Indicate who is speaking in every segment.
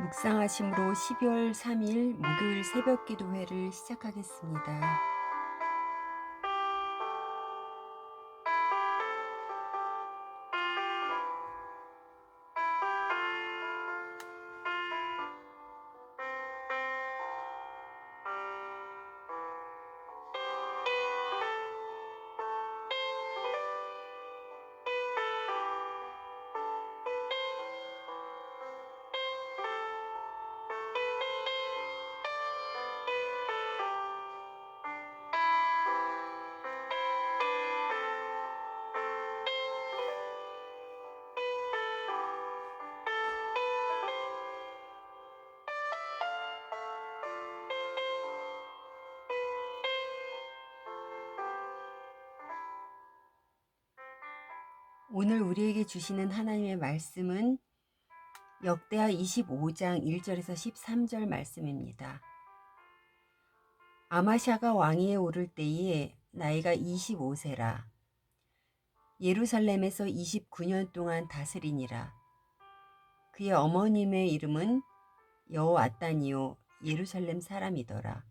Speaker 1: 묵상하심으로 12월 3일 목요일 새벽 기도회를 시작하겠습니다. 오늘 우리에게 주시는 하나님의 말씀은 역대하 25장 1절에서 13절 말씀입니다. 아마샤가 왕위에 오를 때에 나이가 25세라. 예루살렘에서 29년 동안 다스리니라. 그의 어머님의 이름은 여호앗단이요 예루살렘 사람이더라.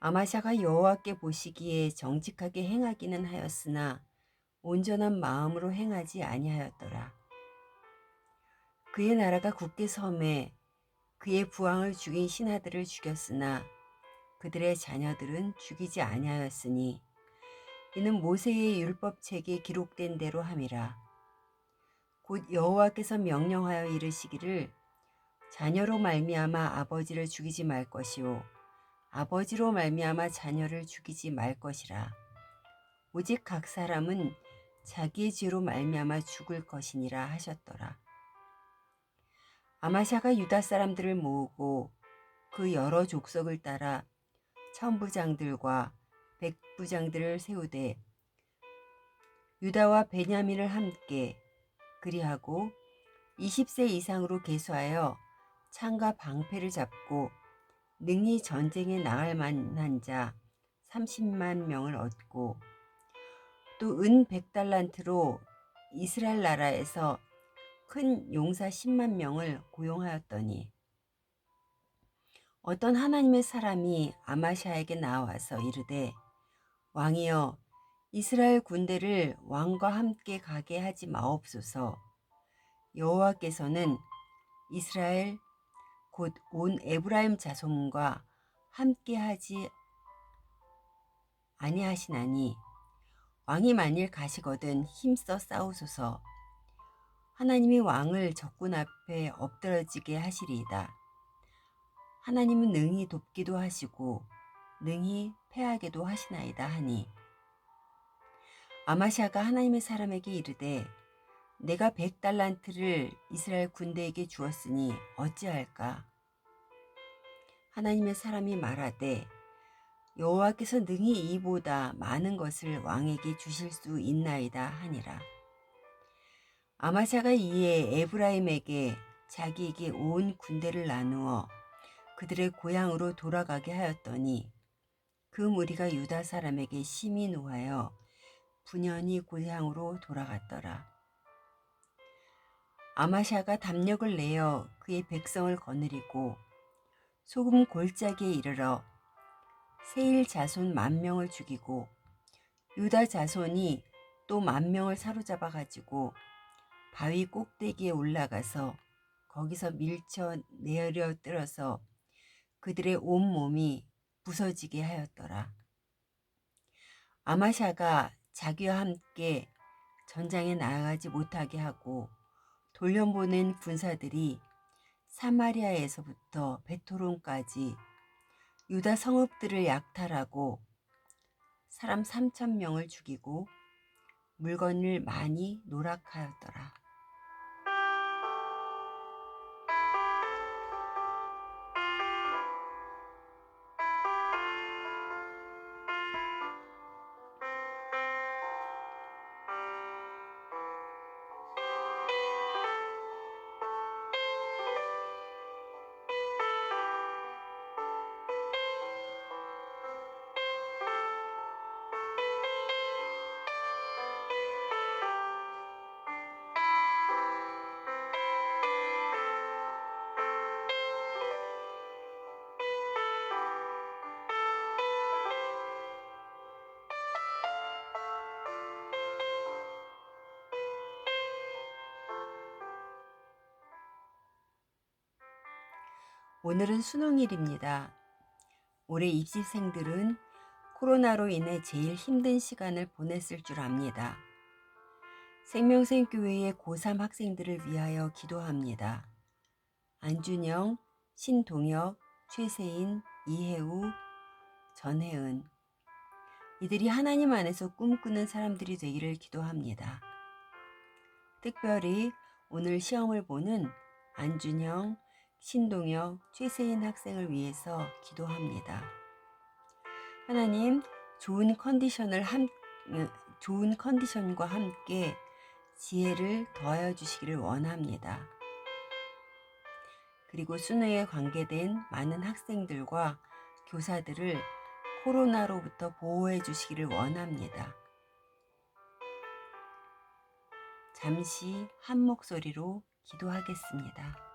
Speaker 1: 아마샤가 여호와께 보시기에 정직하게 행하기는 하였으나 온전한 마음으로 행하지 아니하였더라. 그의 나라가 굳게 섬에 그의 부왕을 죽인 신하들을 죽였으나 그들의 자녀들은 죽이지 아니하였으니 이는 모세의 율법책에 기록된 대로 함이라. 곧 여호와께서 명령하여 이르시기를 자녀로 말미암아 아버지를 죽이지 말 것이요 아버지로 말미암아 자녀를 죽이지 말 것이라. 오직 각 사람은 자기의 죄로 말미암아 죽을 것이니라 하셨더라. 아마샤가 유다 사람들을 모으고 그 여러 족속을 따라 천부장들과 백부장들을 세우되 유다와 베냐민을 함께 그리하고 20세 이상으로 계수하여 창과 방패를 잡고 능히 전쟁에 나갈 만한 자 30만 명을 얻고 또 은 100달란트로 이스라엘 나라에서 큰 용사 10만 명을 고용하였더니 어떤 하나님의 사람이 아마샤에게 나와서 이르되 왕이여 이스라엘 군대를 왕과 함께 가게 하지 마옵소서. 여호와께서는 이스라엘 곧 온 에브라임 자손과 함께 하지 아니하시나니 왕이 만일 가시거든 힘써 싸우소서. 하나님이 왕을 적군 앞에 엎드러지게 하시리이다. 하나님은 능히 돕기도 하시고 능히 패하게도 하시나이다 하니 아마샤가 하나님의 사람에게 이르되 내가 100달란트를 이스라엘 군대에게 주었으니 어찌할까? 하나님의 사람이 말하되 여호와께서 능히 이보다 많은 것을 왕에게 주실 수 있나이다 하니라. 아마샤가 이에 에브라임에게 자기에게 온 군대를 나누어 그들의 고향으로 돌아가게 하였더니 그 무리가 유다 사람에게 심히 노하여 분연히 고향으로 돌아갔더라. 아마샤가 담력을 내어 그의 백성을 거느리고 소금 골짜기에 이르러 세일 자손 10,000명을 죽이고 유다 자손이 또 10,000명을 사로잡아 가지고 바위 꼭대기에 올라가서 거기서 밀쳐 내려 떨어서 그들의 온 몸이 부서지게 하였더라. 아마샤가 자기와 함께 전장에 나아가지 못하게 하고 돌려보낸 군사들이 사마리아에서부터 베토론까지 유다 성읍들을 약탈하고 사람 3,000명을 죽이고 물건을 많이 노락하였더라. 오늘은 수능일입니다. 올해 입시생들은 코로나로 인해 제일 힘든 시간을 보냈을 줄 압니다. 생명샘교회의 고3 학생들을 위하여 기도합니다. 안준영, 신동혁, 최세인, 이혜우, 전혜은. 이들이 하나님 안에서 꿈꾸는 사람들이 되기를 기도합니다. 특별히 오늘 시험을 보는 안준영, 신동혁, 최세인 학생을 위해서 기도합니다. 하나님, 좋은 컨디션과 함께 지혜를 더하여 주시기를 원합니다. 그리고 수능에 관계된 많은 학생들과 교사들을 코로나로부터 보호해 주시기를 원합니다. 잠시 한 목소리로 기도하겠습니다.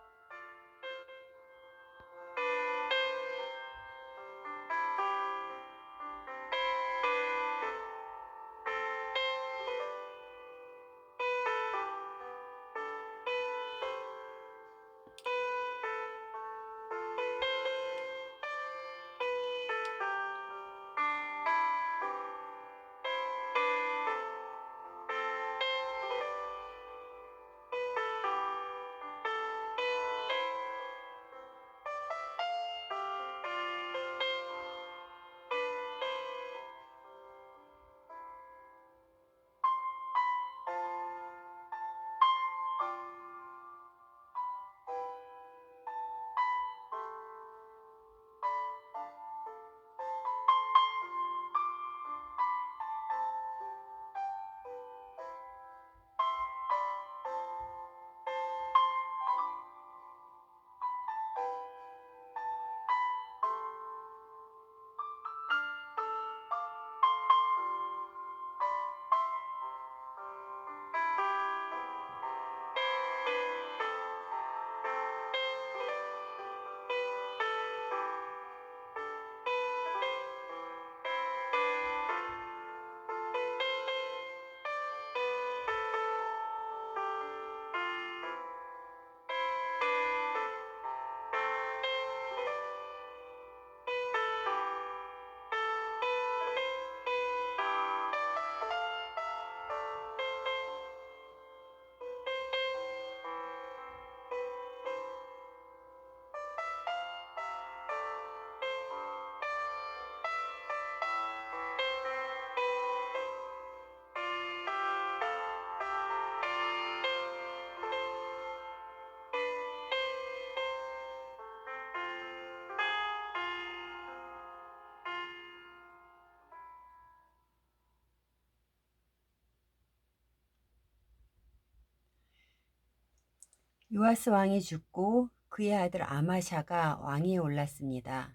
Speaker 1: 요아스 왕이 죽고 그의 아들 아마샤가 왕위에 올랐습니다.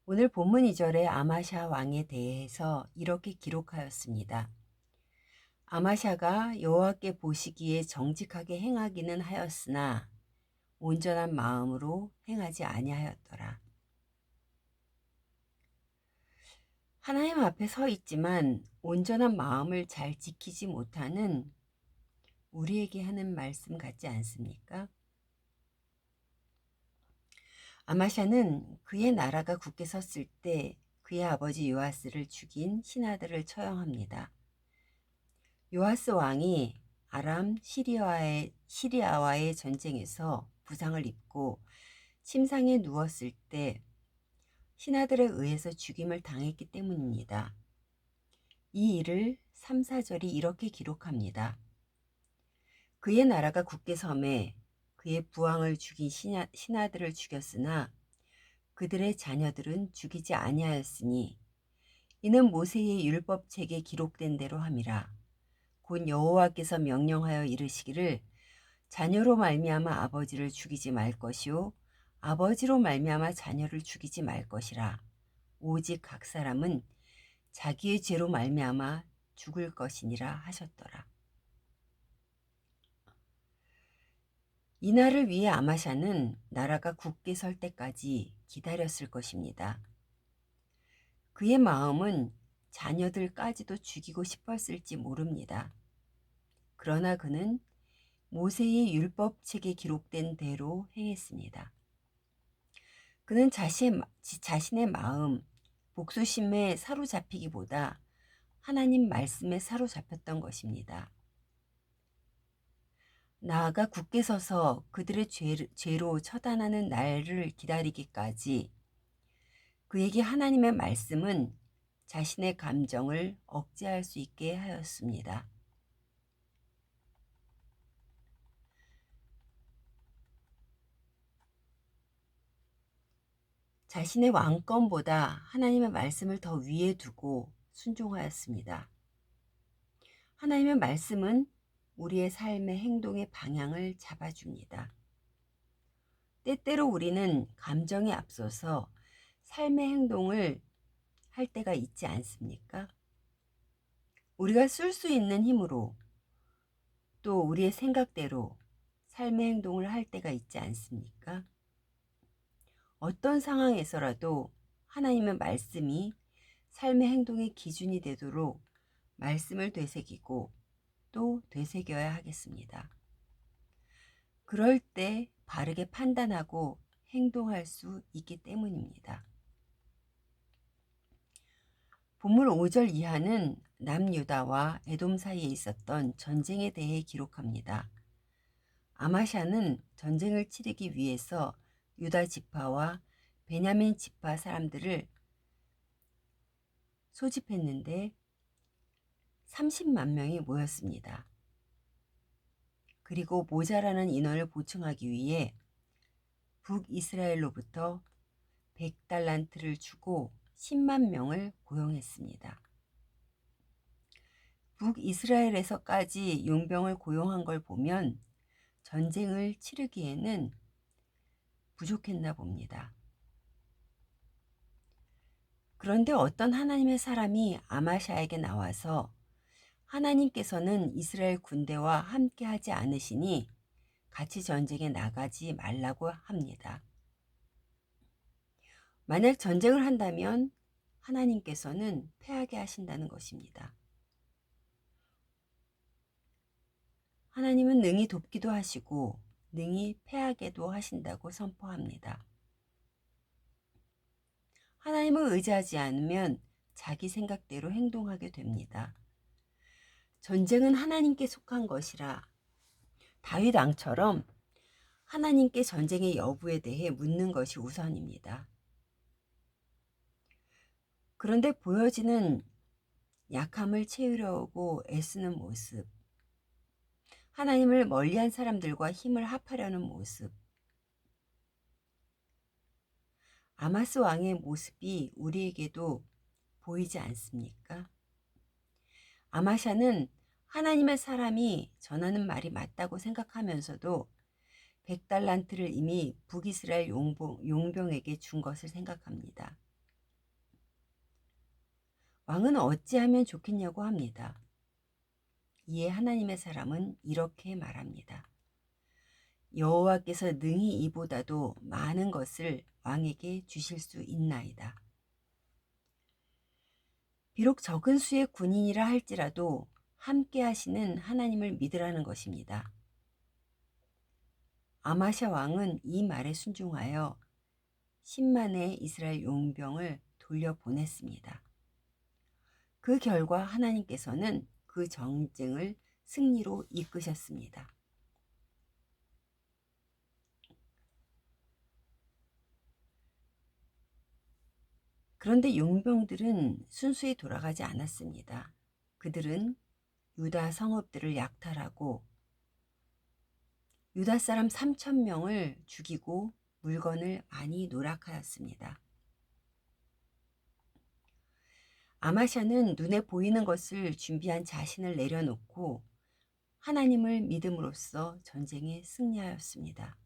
Speaker 1: 오늘 본문 2절에 아마샤 왕에 대해서 이렇게 기록하였습니다. 아마샤가 여호와께 보시기에 정직하게 행하기는 하였으나 온전한 마음으로 행하지 아니하였더라. 하나님 앞에 서 있지만 온전한 마음을 잘 지키지 못하는 우리에게 하는 말씀 같지 않습니까? 아마샤는 그의 나라가 굳게 섰을 때 그의 아버지 요아스를 죽인 신하들을 처형합니다. 요아스 왕이 아람 시리아와의 전쟁에서 부상을 입고 침상에 누웠을 때 신하들에 의해서 죽임을 당했기 때문입니다. 이 일을 3, 4절이 이렇게 기록합니다. 그의 나라가 굳게 섬에 그의 부왕을 죽인 신하들을 죽였으나 그들의 자녀들은 죽이지 아니하였으니 이는 모세의 율법책에 기록된 대로 함이라. 곧 여호와께서 명령하여 이르시기를 자녀로 말미암아 아버지를 죽이지 말 것이요 아버지로 말미암아 자녀를 죽이지 말 것이라. 오직 각 사람은 자기의 죄로 말미암아 죽을 것이니라 하셨더라. 이 날을 위해 아마샤는 나라가 굳게 설 때까지 기다렸을 것입니다. 그의 마음은 자녀들까지도 죽이고 싶었을지 모릅니다. 그러나 그는 모세의 율법책에 기록된 대로 행했습니다. 그는 자신의 마음, 복수심에 사로잡히기보다 하나님 말씀에 사로잡혔던 것입니다. 나아가 굳게 서서 그들의 죄로 처단하는 날을 기다리기까지 그에게 하나님의 말씀은 자신의 감정을 억제할 수 있게 하였습니다. 자신의 왕권보다 하나님의 말씀을 더 위에 두고 순종하였습니다. 하나님의 말씀은 우리의 삶의 행동의 방향을 잡아줍니다. 때때로 우리는 감정에 앞서서 삶의 행동을 할 때가 있지 않습니까? 우리가 쓸 수 있는 힘으로 또 우리의 생각대로 삶의 행동을 할 때가 있지 않습니까? 어떤 상황에서라도 하나님의 말씀이 삶의 행동의 기준이 되도록 말씀을 되새기고 또 되새겨야 하겠습니다. 그럴 때 바르게 판단하고 행동할 수 있기 때문입니다. 본문 5절 이하는 남유다와 에돔 사이에 있었던 전쟁에 대해 기록합니다. 아마샤는 전쟁을 치르기 위해서 유다 지파와 베냐민 지파 사람들을 소집했는데 30만 명이 모였습니다. 그리고 모자라는 인원을 보충하기 위해 북이스라엘로부터 100달란트를 주고 10만 명을 고용했습니다. 북이스라엘에서까지 용병을 고용한 걸 보면 전쟁을 치르기에는 부족했나 봅니다. 그런데 어떤 하나님의 사람이 아마샤에게 나와서 하나님께서는 이스라엘 군대와 함께 하지 않으시니 같이 전쟁에 나가지 말라고 합니다. 만약 전쟁을 한다면 하나님께서는 패하게 하신다는 것입니다. 하나님은 능히 돕기도 하시고 능히 패하게도 하신다고 선포합니다. 하나님을 의지하지 않으면 자기 생각대로 행동하게 됩니다. 전쟁은 하나님께 속한 것이라 다윗 왕처럼 하나님께 전쟁의 여부에 대해 묻는 것이 우선입니다. 그런데 보여지는 약함을 채우려고 애쓰는 모습, 하나님을 멀리한 사람들과 힘을 합하려는 모습, 아마스 왕의 모습이 우리에게도 보이지 않습니까? 아마샤는 하나님의 사람이 전하는 말이 맞다고 생각하면서도 100달란트를 이미 북이스라엘 용병에게 준 것을 생각합니다. 왕은 어찌하면 좋겠냐고 합니다. 이에 하나님의 사람은 이렇게 말합니다. 여호와께서 능히 이보다도 많은 것을 왕에게 주실 수 있나이다. 비록 적은 수의 군인이라 할지라도 함께 하시는 하나님을 믿으라는 것입니다. 아마샤 왕은 이 말에 순종하여 10만의 이스라엘 용병을 돌려보냈습니다. 그 결과 하나님께서는 그 전쟁을 승리로 이끄셨습니다. 그런데 용병들은 순수히 돌아가지 않았습니다. 그들은 유다 성읍들을 약탈하고 유다 사람 3,000명을 죽이고 물건을 많이 노락하였습니다. 아마샤는 눈에 보이는 것을 준비한 자신을 내려놓고 하나님을 믿음으로써 전쟁에 승리하였습니다.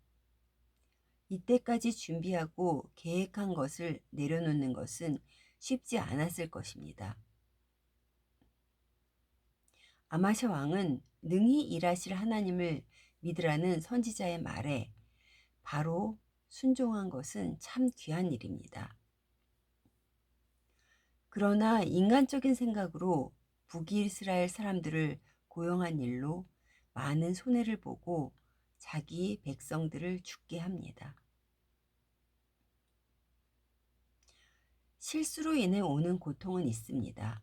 Speaker 1: 이때까지 준비하고 계획한 것을 내려놓는 것은 쉽지 않았을 것입니다. 아마샤 왕은 능히 일하실 하나님을 믿으라는 선지자의 말에 바로 순종한 것은 참 귀한 일입니다. 그러나 인간적인 생각으로 북이스라엘 사람들을 고용한 일로 많은 손해를 보고 자기 백성들을 죽게 합니다. 실수로 인해 오는 고통은 있습니다.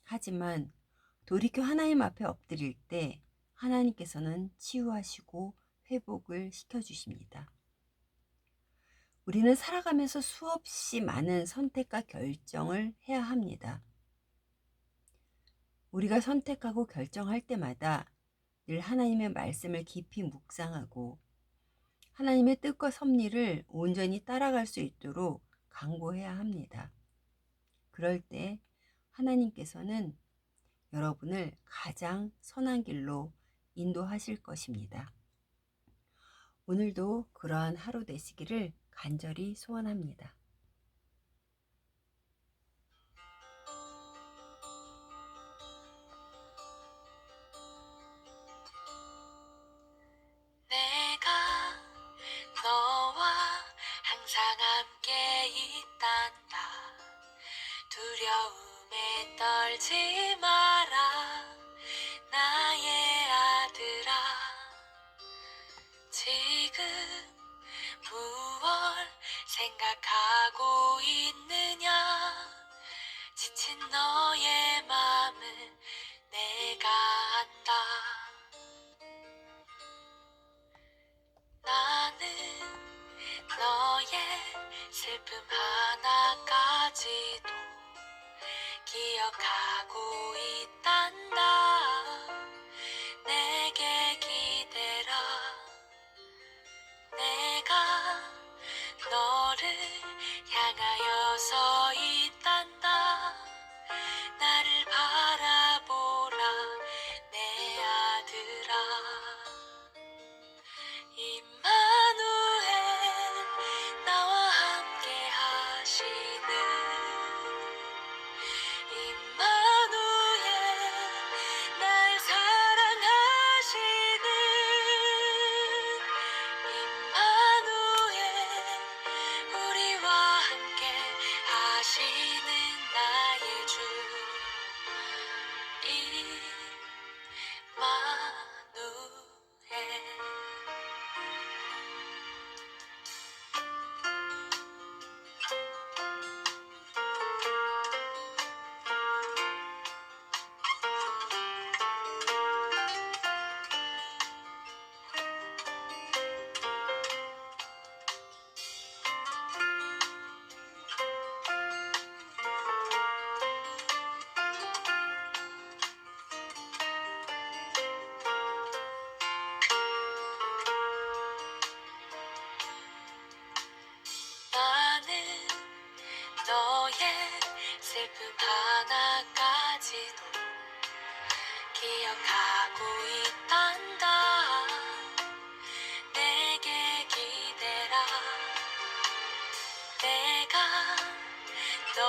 Speaker 1: 하지만 돌이켜 하나님 앞에 엎드릴 때 하나님께서는 치유하시고 회복을 시켜주십니다. 우리는 살아가면서 수없이 많은 선택과 결정을 해야 합니다. 우리가 선택하고 결정할 때마다 늘 하나님의 말씀을 깊이 묵상하고 하나님의 뜻과 섭리를 온전히 따라갈 수 있도록 강구해야 합니다. 그럴 때 하나님께서는 여러분을 가장 선한 길로 인도하실 것입니다. 오늘도 그러한 하루 되시기를 간절히 소원합니다.
Speaker 2: 내가 너와 항상 함께 있단다. 두려움에 떨지 마라. 나의 아들아. 지금 무얼 생각하고 있느냐. 지친 너의 맘을 내가 안다. 나는 너의 슬픔 하나까지도 기억하고 있단다. 내게 기대라. 내가 너를 향하여 서 있단다. 나를 바라보라 내 아들아. 임마누엘 나와 함께 하시는 임마누엘 날 사랑하시는 임마누엘 우리와 함께 하시는 나의 주 임마누엘. 나는 너의 슬픔 하나까지도 기억하고 있단다. 내게 기대라. 내가 너